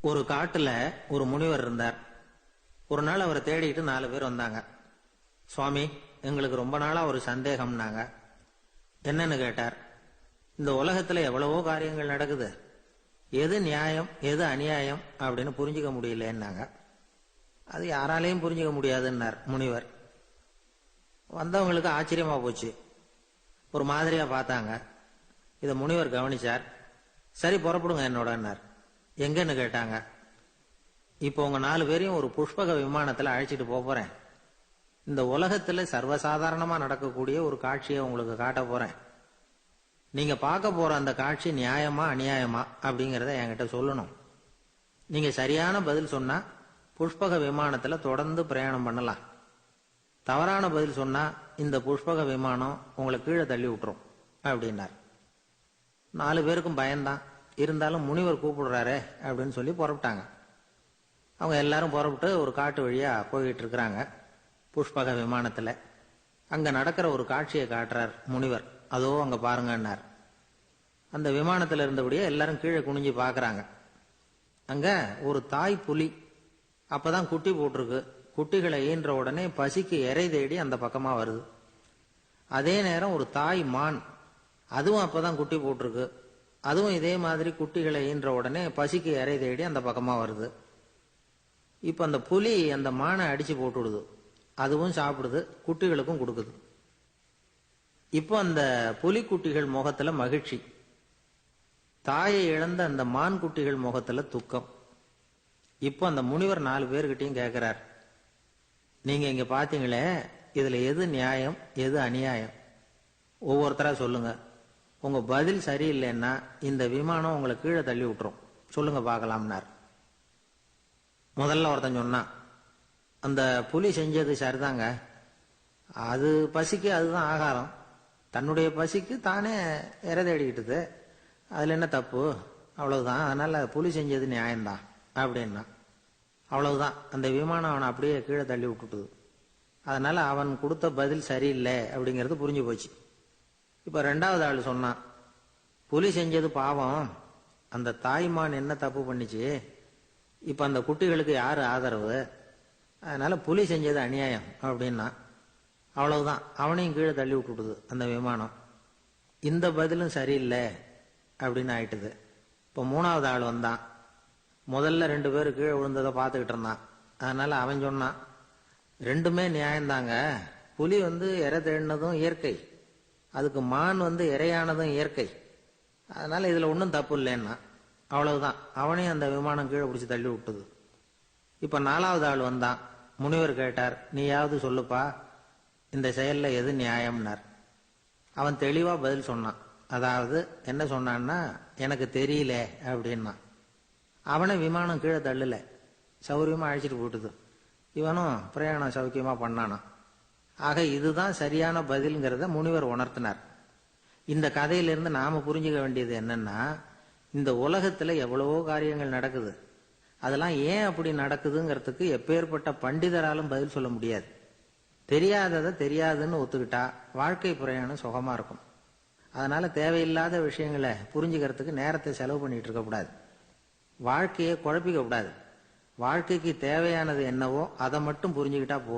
ஒரு காட்டுல ஒரு முனிவர் இருந்தார். ஒரு நாள் அவரை தேடிட்டு 4 பேர் வந்தாங்க. சுவாமி, எங்களுக்கு ரொம்ப நாளா ஒரு சந்தேகம்னாங்க. என்னன்னு கேட்டார். இந்த உலகத்துல எவ்வளவோ காரியங்கள் நடக்குது, எது நியாயம் எது அநியாயம் அப்படின்னு புரிஞ்சுக்க முடியலன்னாங்க. அது யாராலையும் புரிஞ்சுக்க முடியாதுன்னார் முனிவர். வந்தவங்களுக்கு ஆச்சரியமா போச்சு, ஒரு மாதிரியா பார்த்தாங்க. இத முனிவர் கவனிச்சார். சரி, புறப்படுங்க என்னோடன்னார். எங்கன்னு கேட்டாங்க. இப்போ உங்க 4 பேரையும் ஒரு புஷ்பக விமானத்துல அழைச்சிட்டு போறேன். இந்த உலகத்துல சர்வசாதாரணமா நடக்கக்கூடிய ஒரு காட்சியை உங்களுக்கு காட்ட போறேன். நீங்க பார்க்க போற அந்த காட்சி நியாயமா அநியாயமா அப்படிங்கறத என்கிட்ட சொல்லணும். நீங்க சரியான பதில் சொன்னா புஷ்பக விமானத்துல தொடர்ந்து பிரயாணம் பண்ணலாம். தவறான பதில் சொன்னா இந்த புஷ்பக விமானம் உங்களை கீழே தள்ளி விட்டுரும் அப்படின்னார். 4 பேருக்கும் பயம்தான். இருந்தாலும் முனிவர் கூப்பிடுறாரே அப்படின்னு சொல்லி புறப்பட்டாங்க. அவங்க எல்லாரும் புறப்பட்டு ஒரு காட்டு வழியா போய்கிட்டு இருக்கிறாங்க புஷ்பக விமானத்துல. அங்க நடக்கிற ஒரு காட்சியை காட்டுறார் முனிவர். அதோ அங்க பாருங்கன்னார். அந்த விமானத்துல இருந்தபடியே எல்லாரும் கீழே குனிஞ்சு பாக்குறாங்க. அங்க ஒரு தாய் புலி அப்பதான் குட்டி போட்டிருக்கு. குட்டிகளை ஈன்ற உடனே பசிக்கு இறை தேடி அந்த பக்கமா வருது. அதே நேரம் ஒரு தாய் மான், அதுவும் அப்பதான் குட்டி போட்டிருக்கு. அதுவும் இதே மாதிரி குட்டிகளை ஈன்ற உடனே பசிக்கு இறை தேடி அந்த பக்கமா வருது. இப்ப அந்த புலி அந்த மானை அடிச்சு போட்டுடுது. அதுவும் சாப்பிடுது, குட்டிகளுக்கும் கொடுக்குது. இப்போ அந்த புலி குட்டிகள் முகத்துல மகிழ்ச்சி, தாயை இழந்த அந்த மான் குட்டிகள் முகத்துல துக்கம். இப்போ அந்த முனிவர் 4 பேர்கிட்டையும் கேட்கிறார், நீங்க இங்க பாத்தீங்களே, இதுல எது நியாயம் எது அநியாயம்? ஒவ்வொருத்தரா சொல்லுங்க. உங்க பதில் சரியில்லைன்னா இந்த விமானம் உங்களை கீழே தள்ளி விட்டுரும். சொல்லுங்க பார்க்கலாம்னார். முதல்ல ஒருத்தன் சொன்னான், அந்த புலி செஞ்சது சரிதாங்க. அது பசிக்கு அதுதான் ஆகாரம். தன்னுடைய பசிக்கு தானே இறை தேடிக்கிட்டது. அதுல என்ன தப்பு? அவ்வளவுதான். அதனால புலி செஞ்சது நியாயம்தான் அப்படின்னா. அவ்வளவுதான், அந்த விமானம் அவனை அப்படியே கீழே தள்ளி விட்டுட்டுது. அதனால அவன் கொடுத்த பதில் சரியில்லை அப்படிங்கிறது புரிஞ்சு போச்சு. இப்ப 2வது ஆள் சொன்னான், புலி செஞ்சது பாவம், அந்த தாய்மான் என்ன தப்பு பண்ணிச்சு? இப்ப அந்த குட்டிகளுக்கு யாரு ஆதரவு? அதனால புலி செஞ்சது அநியாயம் அப்படின்னா. அவ்வளவுதான், அவனையும் கீழே தள்ளி விட்டுடுது அந்த விமானம். இந்த பதிலும் சரியில்லை அப்படின்னு ஆயிட்டுது. இப்ப 3வது ஆள் வந்தான். முதல்ல 2 பேரு கீழே விழுந்ததை பார்த்துக்கிட்டு இருந்தான். அதனால அவன் சொன்னான், ரெண்டுமே நியாயம்தாங்க. புலி இறை தேடினதும் இயற்கை, அதுக்கு மான் இறையானதும் இயற்கை. அதனால இதுல ஒன்றும் தப்பு இல்லைன்னா. அவ்வளவுதான், அவனையும் அந்த விமானம் கீழே பிடிச்சி தள்ளி விட்டுது. இப்ப 4வது ஆள் வந்தான். முனிவர் கேட்டார், நீயாவது சொல்லுப்பா, இந்த செயல்ல எது நியாயம்னார். அவன் தெளிவா பதில் சொன்னான். அதாவது என்ன சொன்னான்னா, எனக்கு தெரியல அப்படின்னா. அவனை விமானம் கீழே தள்ளல, சௌரியமா அழைச்சிட்டு போட்டுது. இவனும் பிரயாணம் சௌக்கியமா பண்ணானா. ஆக இதுதான் சரியான பதில்ங்கிறத முனிவர் உணர்த்தினார். இந்த கதையிலிருந்து நாம புரிஞ்சுக்க வேண்டியது என்னன்னா, இந்த உலகத்துல எவ்வளவோ காரியங்கள் நடக்குது. அதெல்லாம் ஏன் அப்படி நடக்குதுங்கிறதுக்கு எப்பேற்பட்ட பண்டிதராலும் பதில் சொல்ல முடியாது. தெரியாததை தெரியாதுன்னு ஒத்துக்கிட்டா வாழ்க்கை பிரயாணம் சுகமா இருக்கும். அதனால தேவையில்லாத விஷயங்களை புரிஞ்சுக்கிறதுக்கு நேரத்தை செலவு பண்ணிட்டு இருக்க கூடாது. வாழ்க்கையை குழப்பிக்க கூடாது. வாழ்க்கைக்கு தேவையானது என்னவோ அதை மட்டும் புரிஞ்சுக்கிட்டா போதும்.